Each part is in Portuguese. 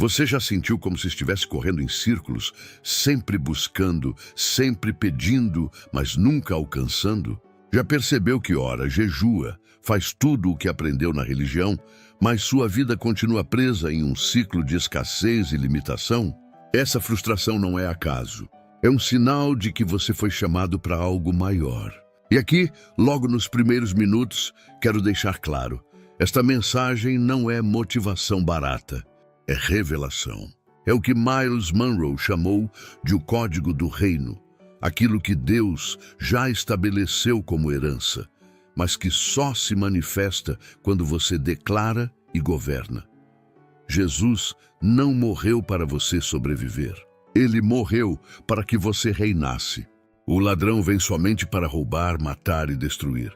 Você já sentiu como se estivesse correndo em círculos, sempre buscando, sempre pedindo, mas nunca alcançando? Já percebeu que ora, jejua, faz tudo o que aprendeu na religião, mas sua vida continua presa em um ciclo de escassez e limitação? Essa frustração não é acaso. É um sinal de que você foi chamado para algo maior. E aqui, logo nos primeiros minutos, quero deixar claro: esta mensagem não é motivação barata, é revelação. É o que Myles Munroe chamou de o código do reino, aquilo que Deus já estabeleceu como herança, mas que só se manifesta quando você declara e governa. Jesus não morreu para você sobreviver. Ele morreu para que você reinasse. O ladrão vem somente para roubar, matar e destruir.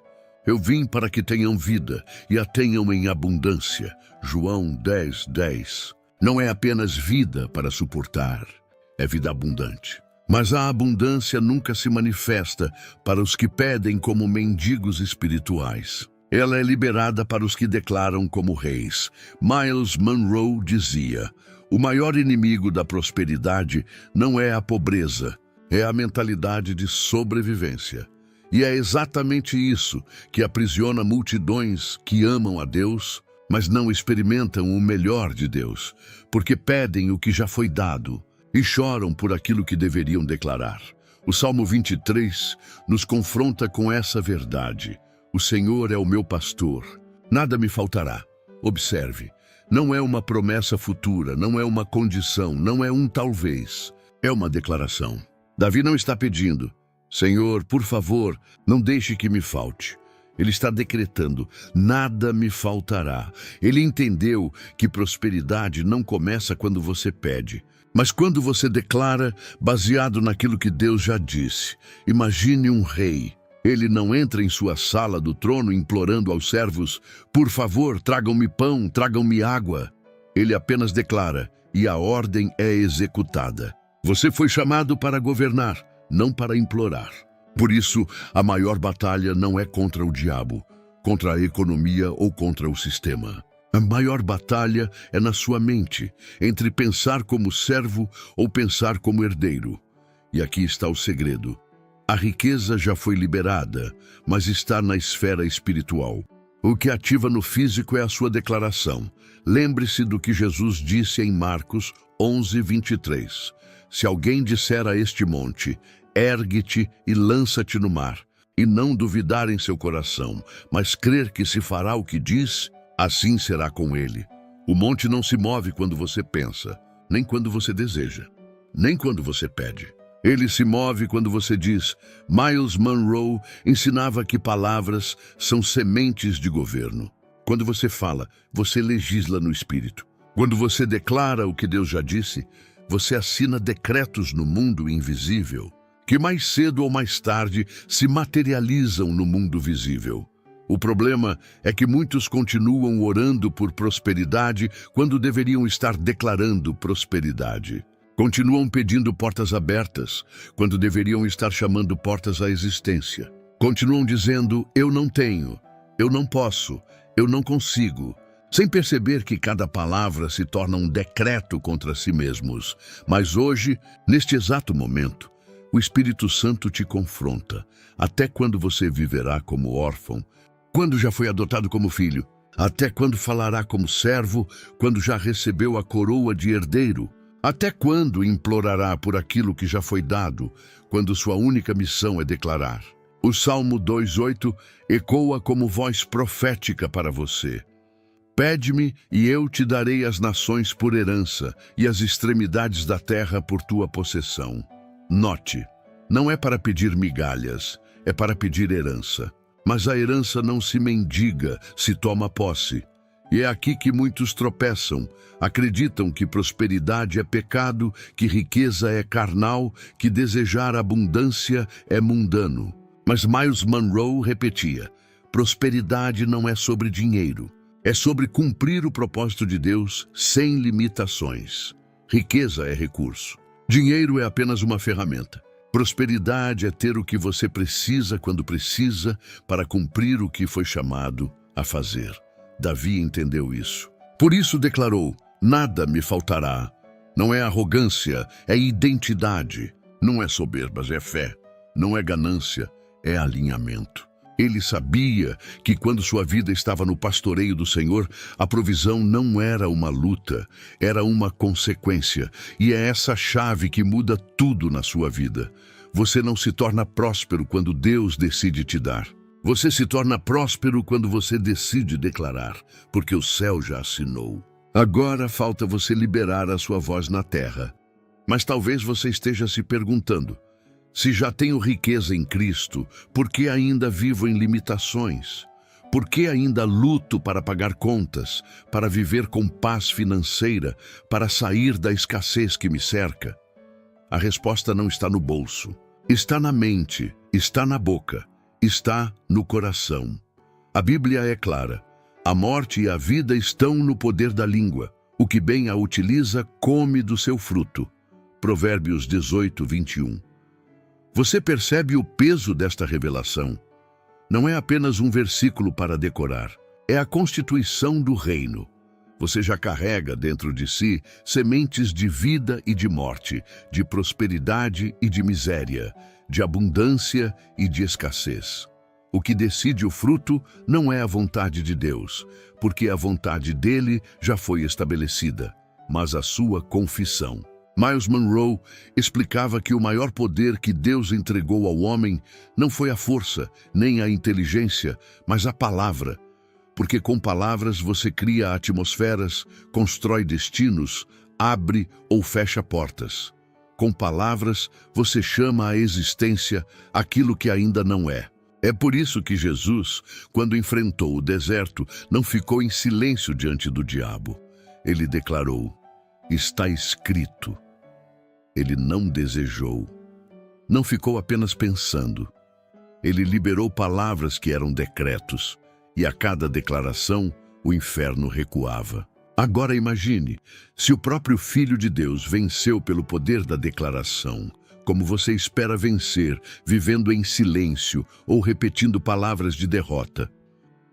Eu vim para que tenham vida e a tenham em abundância. João 10:10. Não é apenas vida para suportar, é vida abundante. Mas a abundância nunca se manifesta para os que pedem como mendigos espirituais. Ela é liberada para os que declaram como reis. Myles Munroe dizia: o maior inimigo da prosperidade não é a pobreza, é a mentalidade de sobrevivência. E é exatamente isso que aprisiona multidões que amam a Deus, mas não experimentam o melhor de Deus, porque pedem o que já foi dado e choram por aquilo que deveriam declarar. O Salmo 23 nos confronta com essa verdade. O Senhor é o meu pastor, nada me faltará. Observe, não é uma promessa futura, não é uma condição, não é um talvez, é uma declaração. Davi não está pedindo: Senhor, por favor, não deixe que me falte. Ele está decretando: nada me faltará. Ele entendeu que prosperidade não começa quando você pede, mas quando você declara, baseado naquilo que Deus já disse. Imagine um rei. Ele não entra em sua sala do trono implorando aos servos: por favor, tragam-me pão, tragam-me água. Ele apenas declara, e a ordem é executada. Você foi chamado para governar, não para implorar. Por isso, a maior batalha não é contra o diabo, contra a economia ou contra o sistema. A maior batalha é na sua mente, entre pensar como servo ou pensar como herdeiro. E aqui está o segredo. A riqueza já foi liberada, mas está na esfera espiritual. O que ativa no físico é a sua declaração. Lembre-se do que Jesus disse em Marcos 11:23. Se alguém disser a este monte: ergue-te e lança-te no mar, e não duvidar em seu coração, mas crer que se fará o que diz, assim será com ele. O monte não se move quando você pensa, nem quando você deseja, nem quando você pede. Ele se move quando você diz. Myles Munroe ensinava que palavras são sementes de governo. Quando você fala, você legisla no espírito. Quando você declara o que Deus já disse, você assina decretos no mundo invisível, que mais cedo ou mais tarde se materializam no mundo visível. O problema é que muitos continuam orando por prosperidade quando deveriam estar declarando prosperidade. Continuam pedindo portas abertas quando deveriam estar chamando portas à existência. Continuam dizendo: eu não tenho, eu não posso, eu não consigo, sem perceber que cada palavra se torna um decreto contra si mesmos. Mas hoje, neste exato momento, o Espírito Santo te confronta. Até quando você viverá como órfão, quando já foi adotado como filho? Até quando falará como servo, quando já recebeu a coroa de herdeiro? Até quando implorará por aquilo que já foi dado, quando sua única missão é declarar? O Salmo 2:8 ecoa como voz profética para você. Pede-me e eu te darei as nações por herança e as extremidades da terra por tua possessão. Note, não é para pedir migalhas, é para pedir herança. Mas a herança não se mendiga, se toma posse. E é aqui que muitos tropeçam. Acreditam que prosperidade é pecado, que riqueza é carnal, que desejar abundância é mundano. Mas Myles Munroe repetia: prosperidade não é sobre dinheiro. É sobre cumprir o propósito de Deus sem limitações. Riqueza é recurso. Dinheiro é apenas uma ferramenta. Prosperidade é ter o que você precisa quando precisa para cumprir o que foi chamado a fazer. Davi entendeu isso. Por isso declarou: Nada me faltará. Não é arrogância, é identidade. Não é soberba, é fé. Não é ganância, é alinhamento. Ele sabia que quando sua vida estava no pastoreio do Senhor, a provisão não era uma luta, era uma consequência. E é essa chave que muda tudo na sua vida. Você não se torna próspero quando Deus decide te dar. Você se torna próspero quando você decide declarar, porque o céu já assinou. Agora falta você liberar a sua voz na terra. Mas talvez você esteja se perguntando: se já tenho riqueza em Cristo, por que ainda vivo em limitações? Por que ainda luto para pagar contas, para viver com paz financeira, para sair da escassez que me cerca? A resposta não está no bolso, está na mente, está na boca, está no coração. A Bíblia é clara: a morte e a vida estão no poder da língua. O que bem a utiliza, come do seu fruto. Provérbios 18, 21. Você percebe o peso desta revelação? Não é apenas um versículo para decorar, é a constituição do reino. Você já carrega dentro de si sementes de vida e de morte, de prosperidade e de miséria, de abundância e de escassez. O que decide o fruto não é a vontade de Deus, porque a vontade dele já foi estabelecida, mas a sua confissão. Miles Monroe explicava que o maior poder que Deus entregou ao homem não foi a força, nem a inteligência, mas a palavra. Porque com palavras você cria atmosferas, constrói destinos, abre ou fecha portas. Com palavras você chama à existência aquilo que ainda não é. É por isso que Jesus, quando enfrentou o deserto, não ficou em silêncio diante do diabo. Ele declarou: está escrito. Ele não desejou. Não ficou apenas pensando. Ele liberou palavras que eram decretos, e a cada declaração o inferno recuava. Agora imagine, se o próprio Filho de Deus venceu pelo poder da declaração, como você espera vencer, vivendo em silêncio ou repetindo palavras de derrota?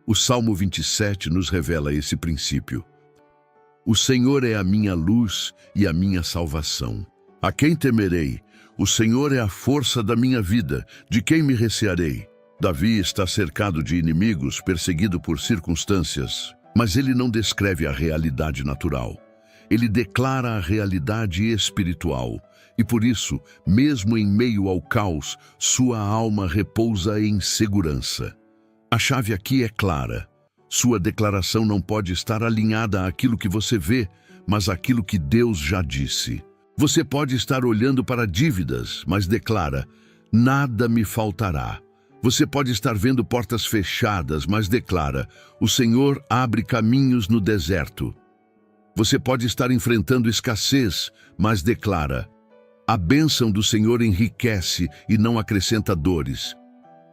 O Salmo 27 nos revela esse princípio. O Senhor é a minha luz e a minha salvação. A quem temerei? O Senhor é a força da minha vida. De quem me recearei? Davi está cercado de inimigos, perseguido por circunstâncias, mas ele não descreve a realidade natural. Ele declara a realidade espiritual. E por isso, mesmo em meio ao caos, sua alma repousa em segurança. A chave aqui é clara. Sua declaração não pode estar alinhada àquilo que você vê, mas àquilo que Deus já disse. Você pode estar olhando para dívidas, mas declara: nada me faltará. Você pode estar vendo portas fechadas, mas declara: o Senhor abre caminhos no deserto. Você pode estar enfrentando escassez, mas declara: a bênção do Senhor enriquece e não acrescenta dores.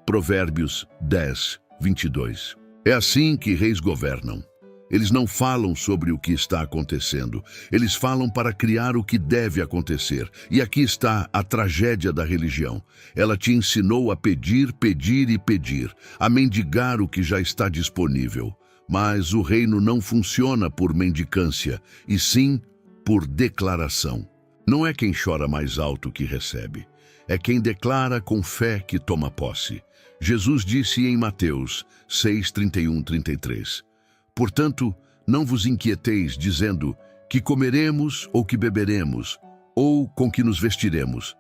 Provérbios 10, 22. É assim que reis governam. Eles não falam sobre o que está acontecendo. Eles falam para criar o que deve acontecer. E aqui está a tragédia da religião. Ela te ensinou a pedir, pedir e pedir, a mendigar o que já está disponível. Mas o reino não funciona por mendicância, e sim por declaração. Não é quem chora mais alto que recebe. É quem declara com fé que toma posse. Jesus disse em Mateus 6, 31, 33. Portanto, não vos inquieteis, dizendo: que comeremos ou que beberemos, ou com que nos vestiremos.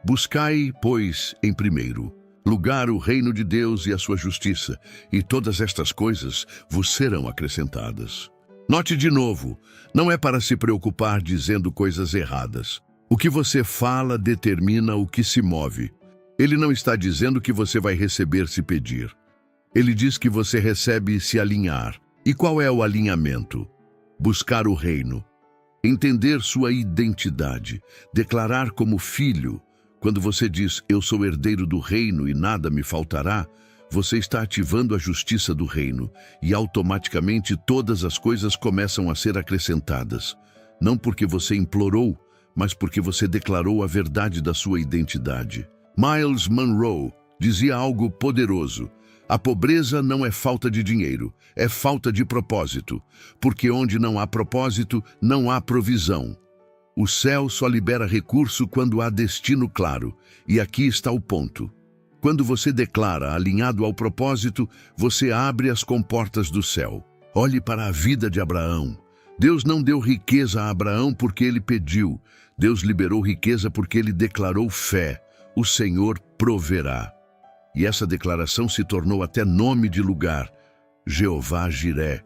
Buscai, pois, em primeiro lugar o reino de Deus e a sua justiça, e todas estas coisas vos serão acrescentadas. Note de novo, não é para se preocupar dizendo coisas erradas. O que você fala determina o que se move. Ele não está dizendo que você vai receber se pedir. Ele diz que você recebe se alinhar. E qual é o alinhamento? Buscar o reino. Entender sua identidade. Declarar como filho. Quando você diz: eu sou herdeiro do reino e nada me faltará, você está ativando a justiça do reino. E automaticamente todas as coisas começam a ser acrescentadas. Não porque você implorou, mas porque você declarou a verdade da sua identidade. Miles Monroe dizia algo poderoso: A pobreza não é falta de dinheiro, é falta de propósito, porque onde não há propósito, não há provisão. O céu só libera recurso quando há destino claro, e aqui está o ponto. Quando você declara alinhado ao propósito, você abre as comportas do céu. Olhe para a vida de Abraão. Deus não deu riqueza a Abraão porque ele pediu. Deus liberou riqueza porque ele declarou fé. O Senhor proverá. E essa declaração se tornou até nome de lugar. Jeová Jiré.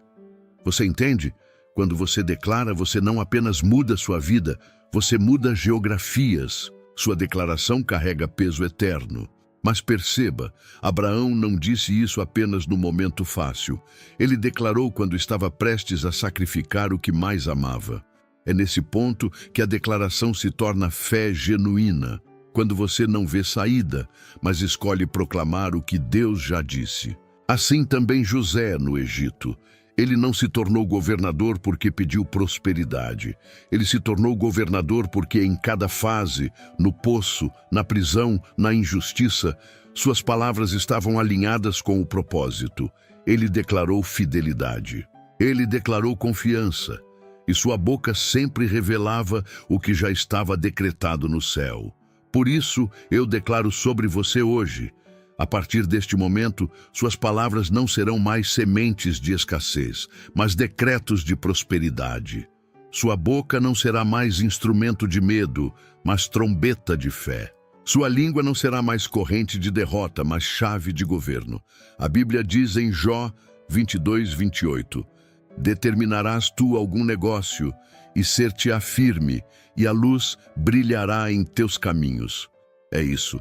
Você entende? Quando você declara, você não apenas muda sua vida, você muda geografias. Sua declaração carrega peso eterno. Mas perceba, Abraão não disse isso apenas no momento fácil. Ele declarou quando estava prestes a sacrificar o que mais amava. É nesse ponto que a declaração se torna fé genuína, quando você não vê saída, mas escolhe proclamar o que Deus já disse. Assim também José no Egito. Ele não se tornou governador porque pediu prosperidade. Ele se tornou governador porque em cada fase, no poço, na prisão, na injustiça, suas palavras estavam alinhadas com o propósito. Ele declarou fidelidade. Ele declarou confiança. E sua boca sempre revelava o que já estava decretado no céu. Por isso, eu declaro sobre você hoje: a partir deste momento, suas palavras não serão mais sementes de escassez, mas decretos de prosperidade. Sua boca não será mais instrumento de medo, mas trombeta de fé. Sua língua não será mais corrente de derrota, mas chave de governo. A Bíblia diz em Jó 22:28, determinarás tu algum negócio, e ser-te-á firme, e a luz brilhará em teus caminhos. É isso.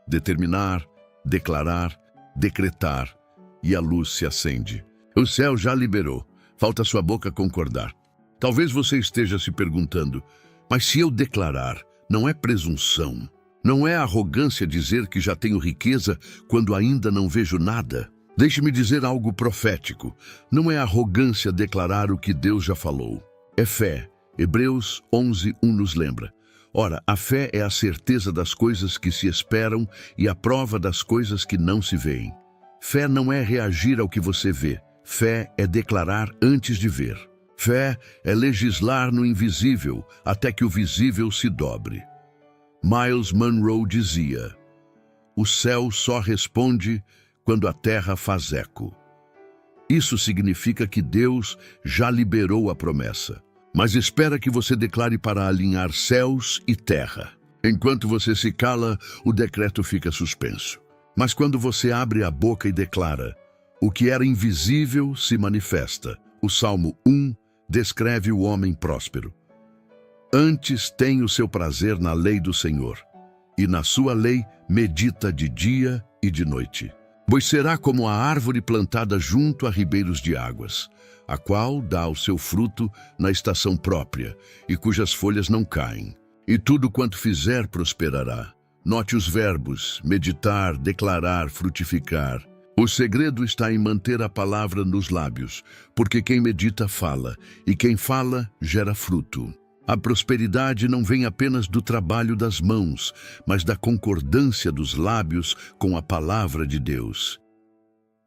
Determinar, declarar, decretar, e a luz se acende. O céu já liberou, falta sua boca concordar. Talvez você esteja se perguntando, mas se eu declarar, não é presunção? Não é arrogância dizer que já tenho riqueza quando ainda não vejo nada? Deixe-me dizer algo profético. Não é arrogância declarar o que Deus já falou. É fé. Hebreus 11:1 nos lembra. Ora, a fé é a certeza das coisas que se esperam e a prova das coisas que não se veem. Fé não é reagir ao que você vê. Fé é declarar antes de ver. Fé é legislar no invisível até que o visível se dobre. Miles Monroe dizia: o céu só responde quando a terra faz eco. Isso significa que Deus já liberou a promessa, mas espera que você declare para alinhar céus e terra. Enquanto você se cala, o decreto fica suspenso. Mas quando você abre a boca e declara, o que era invisível se manifesta. O Salmo 1 descreve o homem próspero. Antes tem o seu prazer na lei do Senhor, e na sua lei medita de dia e de noite. Pois será como a árvore plantada junto a ribeiros de águas, a qual dá o seu fruto na estação própria, e cujas folhas não caem. E tudo quanto fizer prosperará. Note os verbos: meditar, declarar, frutificar. O segredo está em manter a palavra nos lábios, porque quem medita fala, e quem fala gera fruto. A prosperidade não vem apenas do trabalho das mãos, mas da concordância dos lábios com a palavra de Deus.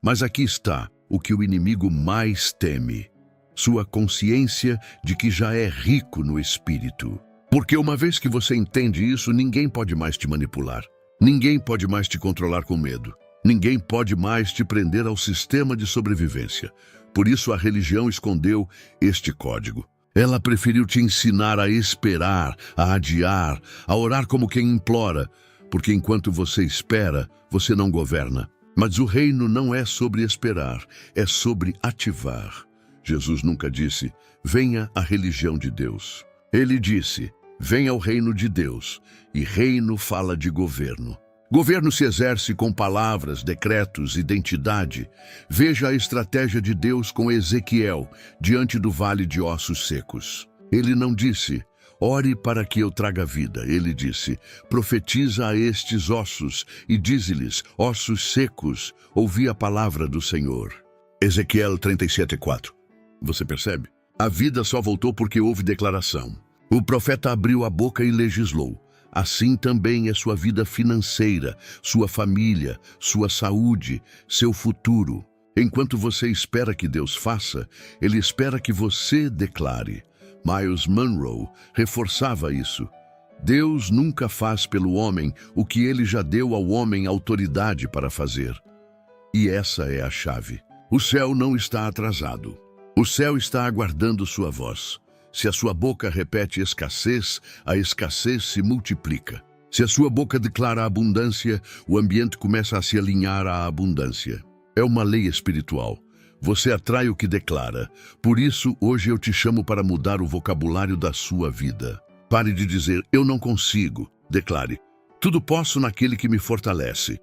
Mas aqui está o que o inimigo mais teme: sua consciência de que já é rico no espírito. Porque uma vez que você entende isso, ninguém pode mais te manipular. Ninguém pode mais te controlar com medo. Ninguém pode mais te prender ao sistema de sobrevivência. Por isso a religião escondeu este código. Ela preferiu te ensinar a esperar, a adiar, a orar como quem implora, porque enquanto você espera, você não governa. Mas o reino não é sobre esperar, é sobre ativar. Jesus nunca disse: venha a religião de Deus. Ele disse: venha ao reino de Deus. E reino fala de governo. Governo se exerce com palavras, decretos, identidade. Veja a estratégia de Deus com Ezequiel, diante do vale de ossos secos. Ele não disse: ore para que eu traga vida. Ele disse: profetiza a estes ossos e dize-lhes: ossos secos, ouvi a palavra do Senhor. Ezequiel 37:4. Você percebe? A vida só voltou porque houve declaração. O profeta abriu a boca e legislou. Assim também é sua vida financeira, sua família, sua saúde, seu futuro. Enquanto você espera que Deus faça, Ele espera que você declare. Miles Monroe reforçava isso. Deus nunca faz pelo homem o que Ele já deu ao homem autoridade para fazer. E essa é a chave. O céu não está atrasado. O céu está aguardando sua voz. Se a sua boca repete escassez, a escassez se multiplica. Se a sua boca declara abundância, o ambiente começa a se alinhar à abundância. É uma lei espiritual. Você atrai o que declara. Por isso, hoje eu te chamo para mudar o vocabulário da sua vida. Pare de dizer, eu não consigo. Declare, tudo posso naquele que me fortalece.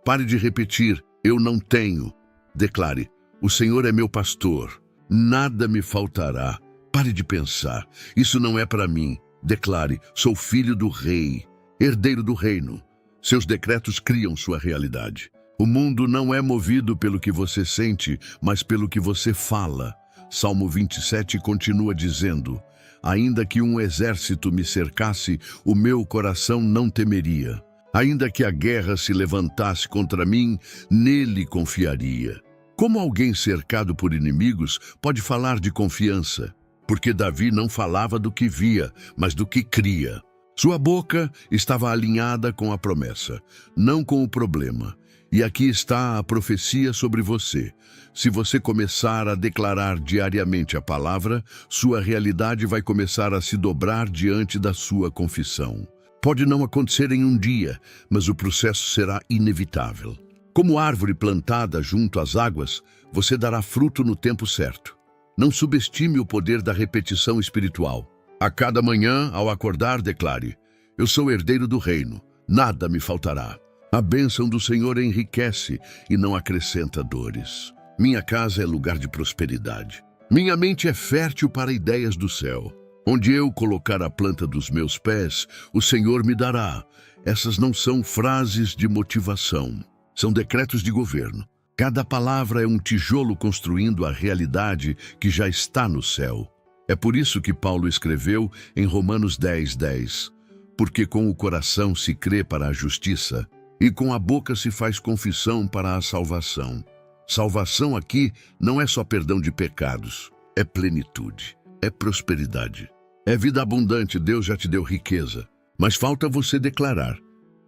Pare de repetir, eu não tenho. Declare, o Senhor é meu pastor. Nada me faltará. Pare de pensar, isso não é para mim. Declare, sou filho do rei, herdeiro do reino. Seus decretos criam sua realidade. O mundo não é movido pelo que você sente, mas pelo que você fala. Salmo 27 continua dizendo, ainda que um exército me cercasse, o meu coração não temeria. Ainda que a guerra se levantasse contra mim, nele confiaria. Como alguém cercado por inimigos pode falar de confiança? Porque Davi não falava do que via, mas do que cria. Sua boca estava alinhada com a promessa, não com o problema. E aqui está a profecia sobre você. Se você começar a declarar diariamente a palavra, sua realidade vai começar a se dobrar diante da sua confissão. Pode não acontecer em um dia, mas o processo será inevitável. Como árvore plantada junto às águas, você dará fruto no tempo certo. Não subestime o poder da repetição espiritual. A cada manhã, ao acordar, declare, eu sou herdeiro do reino, nada me faltará. A bênção do Senhor enriquece e não acrescenta dores. Minha casa é lugar de prosperidade. Minha mente é fértil para ideias do céu. Onde eu colocar a planta dos meus pés, o Senhor me dará. Essas não são frases de motivação, são decretos de governo. Cada palavra é um tijolo construindo a realidade que já está no céu. É por isso que Paulo escreveu em Romanos 10:10, porque com o coração se crê para a justiça e com a boca se faz confissão para a salvação. Salvação aqui não é só perdão de pecados, é plenitude, é prosperidade, é vida abundante. Deus já te deu riqueza, mas falta você declarar.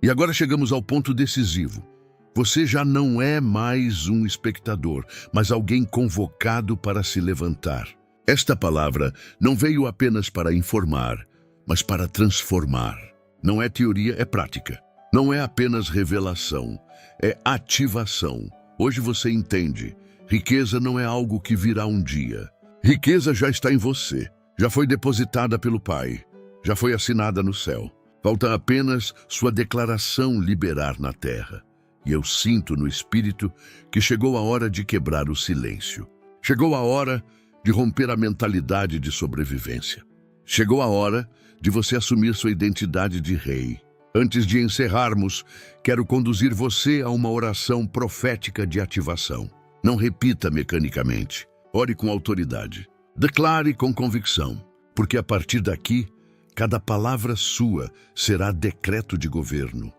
E agora chegamos ao ponto decisivo. Você já não é mais um espectador, mas alguém convocado para se levantar. Esta palavra não veio apenas para informar, mas para transformar. Não é teoria, é prática. Não é apenas revelação, é ativação. Hoje você entende, riqueza não é algo que virá um dia. Riqueza já está em você, já foi depositada pelo Pai, já foi assinada no céu. Falta apenas sua declaração liberar na terra. E eu sinto no Espírito que chegou a hora de quebrar o silêncio. Chegou a hora de romper a mentalidade de sobrevivência. Chegou a hora de você assumir sua identidade de rei. Antes de encerrarmos, quero conduzir você a uma oração profética de ativação. Não repita mecanicamente. Ore com autoridade. Declare com convicção, porque a partir daqui, cada palavra sua será decreto de governo.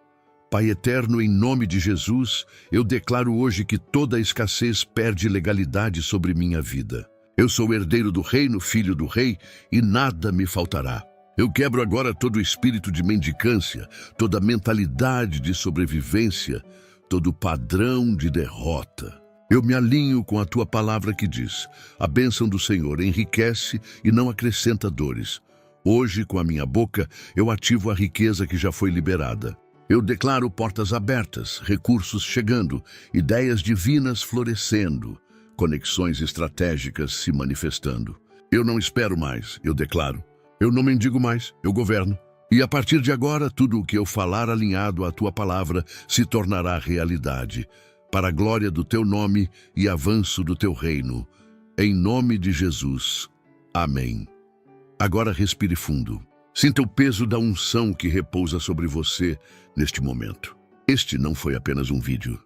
Pai eterno, em nome de Jesus, eu declaro hoje que toda escassez perde legalidade sobre minha vida. Eu sou herdeiro do reino, filho do rei, e nada me faltará. Eu quebro agora todo o espírito de mendicância, toda mentalidade de sobrevivência, todo padrão de derrota. Eu me alinho com a tua palavra que diz, a bênção do Senhor enriquece e não acrescenta dores. Hoje, com a minha boca, eu ativo a riqueza que já foi liberada. Eu declaro portas abertas, recursos chegando, ideias divinas florescendo, conexões estratégicas se manifestando. Eu não espero mais, eu declaro. Eu não mendigo mais, eu governo. E a partir de agora, tudo o que eu falar alinhado à tua palavra se tornará realidade, para a glória do teu nome e avanço do teu reino. Em nome de Jesus. Amém. Agora respire fundo. Sinta o peso da unção que repousa sobre você neste momento. Este não foi apenas um vídeo.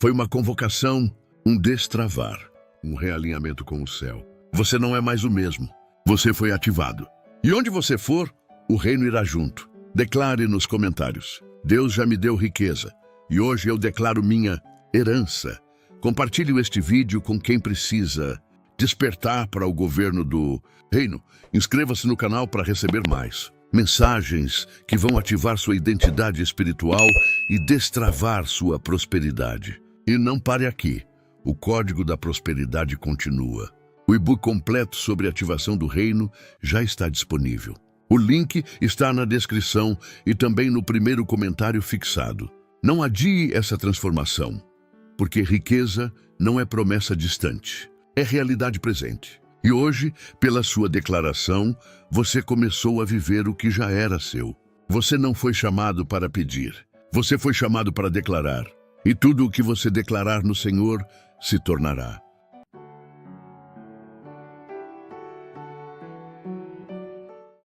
Foi uma convocação, um destravar, um realinhamento com o céu. Você não é mais o mesmo. Você foi ativado. E onde você for, o reino irá junto. Declare nos comentários: Deus já me deu riqueza e hoje eu declaro minha herança. Compartilhe este vídeo com quem precisa despertar para o governo do reino. Inscreva-se no canal para receber mais mensagens que vão ativar sua identidade espiritual e destravar sua prosperidade. E não pare aqui. O Código da Prosperidade continua. O e-book completo sobre a ativação do reino já está disponível. O link está na descrição e também no primeiro comentário fixado. Não adie essa transformação, porque riqueza não é promessa distante, é realidade presente. E hoje, pela sua declaração, você começou a viver o que já era seu. Você não foi chamado para pedir, você foi chamado para declarar. E tudo o que você declarar no Senhor se tornará.